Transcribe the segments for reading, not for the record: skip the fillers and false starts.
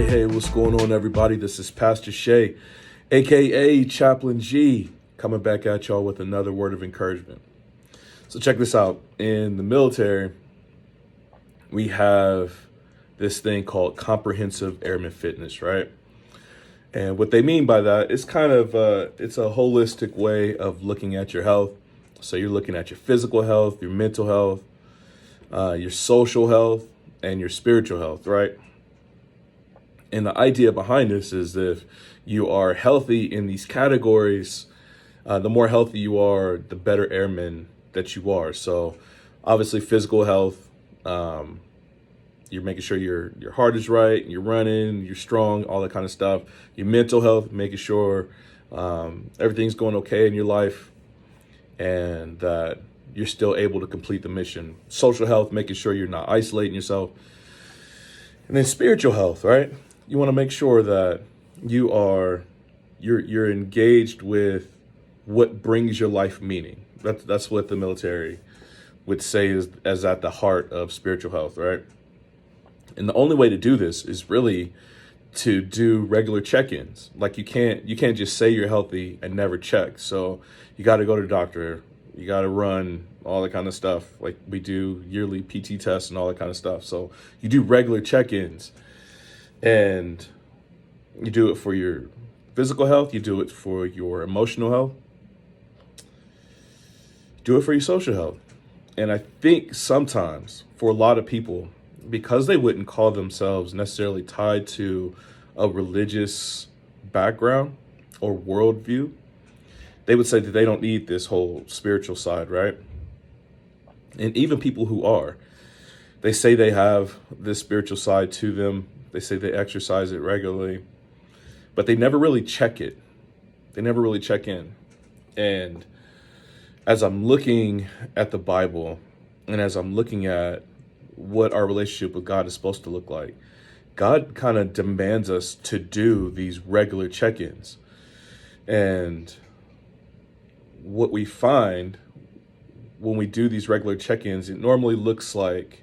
Hey, what's going on, everybody? This is Pastor Shay, aka Chaplain G, coming back at y'all with another word of encouragement. So check this out. In the military, we have this thing called comprehensive airman fitness, right? And what they mean by that is kind of it's a holistic way of looking at your health. So you're looking at your physical health, your mental health, your social health, and your spiritual health, right? And the idea behind this is if you are healthy in these categories, the more healthy you are, the better airman that you are. So obviously physical health, you're making sure your heart is right, you're running, you're strong, all that kind of stuff. Your mental health, making sure everything's going okay in your life and that you're still able to complete the mission. Social health, making sure you're not isolating yourself. And then spiritual health, right? You want to make sure that you're engaged with what brings your life meaning. That's what the military would say is at the heart of spiritual health, right? And the only way to do this is really to do regular check-ins. Like you can't just say you're healthy and never check. So you got to go to the doctor. You got to run all that kind of stuff. Like we do yearly PT tests and all that kind of stuff. So you do regular check-ins. And you do it for your physical health, you do it for your emotional health, do it for your social health. And I think sometimes for a lot of people, because they wouldn't call themselves necessarily tied to a religious background or worldview, they would say that they don't need this whole spiritual side, right? And even people who are, they say they have this spiritual side to them. They say they exercise it regularly, but they never really check it. They never really check in. And as I'm looking at the Bible and as I'm looking at what our relationship with God is supposed to look like, God kind of demands us to do these regular check-ins. And what we find when we do these regular check-ins, it normally looks like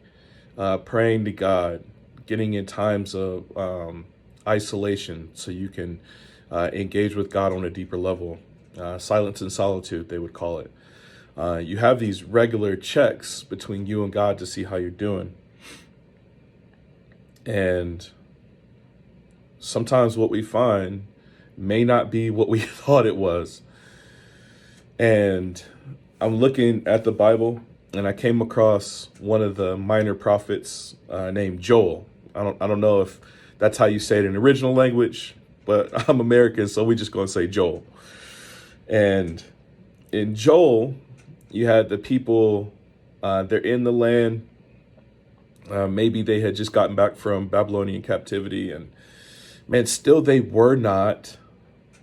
praying to God, getting in times of isolation so you can engage with God on a deeper level. Silence and solitude, they would call it. You have these regular checks between you and God to see how you're doing. And sometimes what we find may not be what we thought it was. And I'm looking at the Bible and I came across one of the minor prophets named Joel. I don't know if that's how you say it in the original language, but I'm American, so we just gonna say Joel. And in Joel, you had the people, they're in the land. Maybe they had just gotten back from Babylonian captivity, and man, still they were not,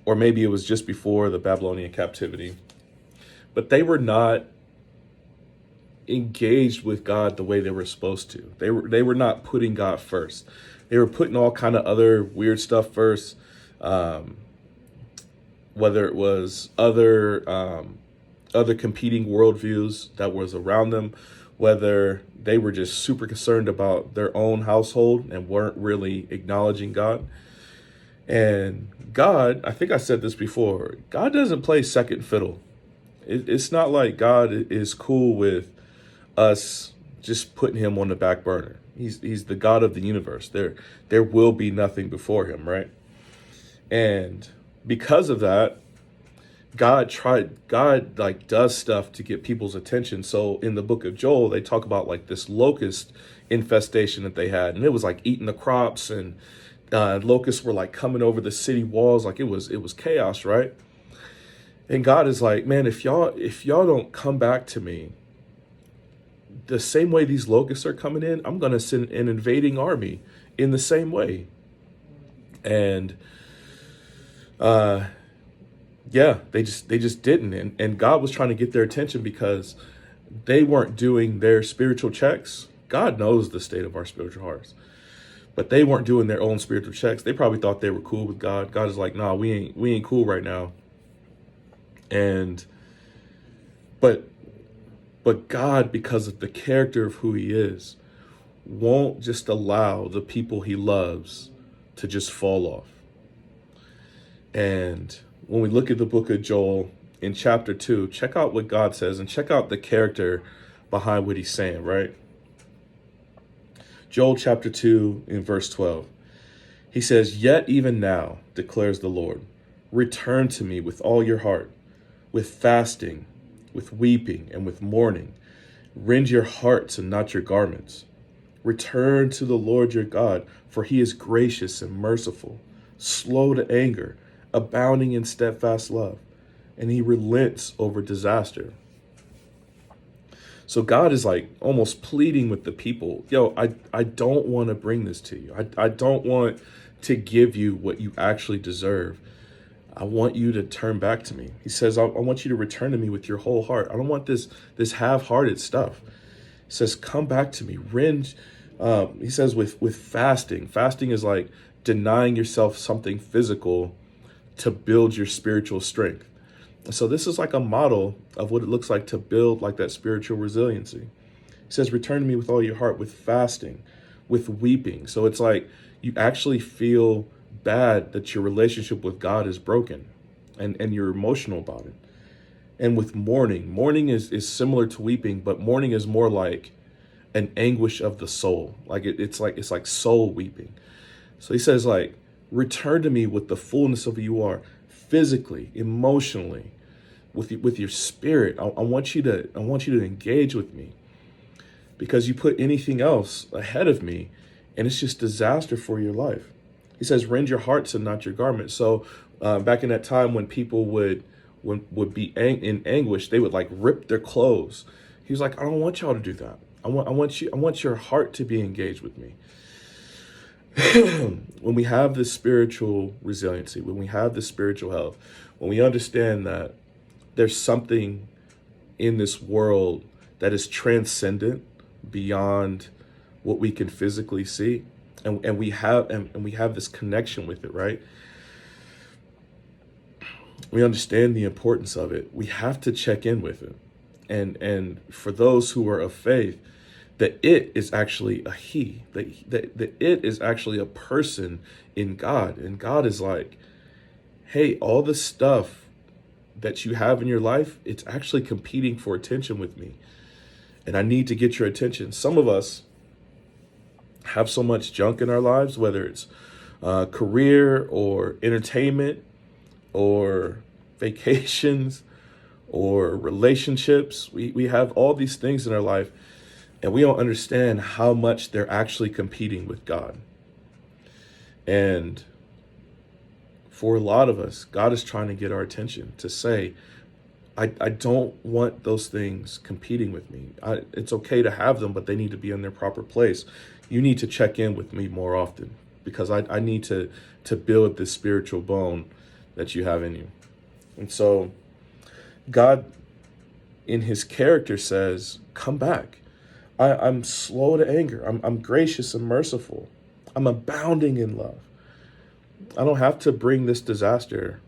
or maybe it was just before the Babylonian captivity, but they were not engaged with God the way they were supposed to. They were not putting God first. They were putting all kind of other weird stuff first, whether it was other competing worldviews that was around them, whether they were just super concerned about their own household and weren't really acknowledging God. And God, I think I said this before, God doesn't play second fiddle. It's not like God is cool with us just putting him on the back burner. He's the God of the universe. There will be nothing before him, right? And because of that, God like does stuff to get people's attention. So in the book of Joel, they talk about like this locust infestation that they had, and it was like eating the crops, and locusts were like coming over the city walls, like it was chaos, right? And God is like, man, if y'all don't come back to me, the same way these locusts are coming in, I'm going to send an invading army in the same way. And yeah, they just didn't. And God was trying to get their attention because they weren't doing their spiritual checks. God knows the state of our spiritual hearts, but they weren't doing their own spiritual checks. They probably thought they were cool with God. God is like, nah, we ain't cool right now. And but God, because of the character of who he is, won't just allow the people he loves to just fall off. And when we look at the book of Joel in chapter 2, check out what God says and check out the character behind what he's saying, right? Joel chapter 2 in verse 12. He says, "Yet even now, declares the Lord, return to me with all your heart, with fasting, with weeping, and with mourning. Rend your hearts and not your garments. Return to the Lord your God, for he is gracious and merciful, slow to anger, abounding in steadfast love, and he relents over disaster." So God is like almost pleading with the people. Yo, I don't want to bring this to you. I don't want to give you what you actually deserve. I want you to turn back to me. He says, I want you to return to me with your whole heart. I don't want this half-hearted stuff. He says, come back to me. He says with fasting. Fasting is like denying yourself something physical to build your spiritual strength. So this is like a model of what it looks like to build like that spiritual resiliency. He says, return to me with all your heart, with fasting, with weeping. So it's like you actually feel bad that your relationship with God is broken and you're emotional about it. And with mourning, mourning is similar to weeping, but mourning is more like an anguish of the soul. Like it's like soul weeping. So he says, like, return to me with the fullness of who you are, physically, emotionally, with your spirit. I want you to engage with me, because you put anything else ahead of me and it's just disaster for your life. He says, rend your hearts and not your garments. So back in that time when people would be in anguish, they would like rip their clothes. He was like, I don't want y'all to do that. I want your heart to be engaged with me. When we have this spiritual resiliency, when we have this spiritual health, when we understand that there's something in this world that is transcendent beyond what we can physically see, and we have this connection with it, right? We understand the importance of it. We have to check in with it. And for those who are of faith, that it is actually a he, that it is actually a person in God. And God is like, hey, all the stuff that you have in your life, it's actually competing for attention with me. And I need to get your attention. Some of us have so much junk in our lives, whether it's career or entertainment or vacations or relationships. We have all these things in our life, and we don't understand how much they're actually competing with God. And for a lot of us, God is trying to get our attention to say, I don't want those things competing with me. It's okay to have them, but they need to be in their proper place. You need to check in with me more often, because I need to build this spiritual bone that you have in you. And so God, in his character, says, come back. I'm slow to anger. I'm gracious and merciful. I'm abounding in love. I don't have to bring this disaster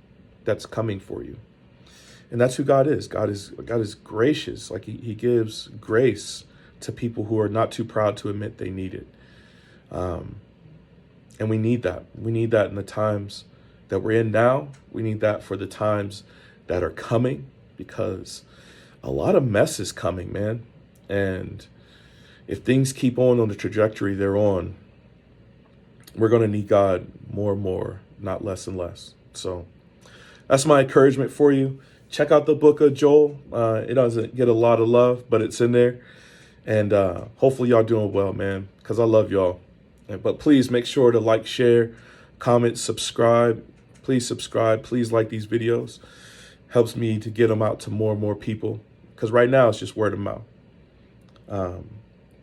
that's coming for you. And that's who God is. God is gracious. Like he gives grace to people who are not too proud to admit they need it. And we need that. We need that in the times that we're in now. We need that for the times that are coming, because a lot of mess is coming, man. And if things keep on the trajectory they're on, we're going to need God more and more, not less and less. So that's my encouragement for you. Check out the book of Joel. It doesn't get a lot of love, but it's in there. And hopefully y'all doing well, man, because I love y'all. But please make sure to like, share, comment, subscribe. Please subscribe. Please like these videos. Helps me to get them out to more and more people, because right now it's just word of mouth.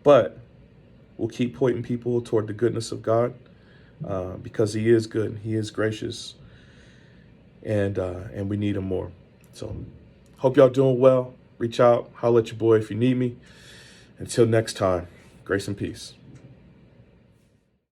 But we'll keep pointing people toward the goodness of God, because he is good. He is gracious. And we need him more. So hope y'all doing well. Reach out, holler at your boy if you need me. Until next time, grace and peace.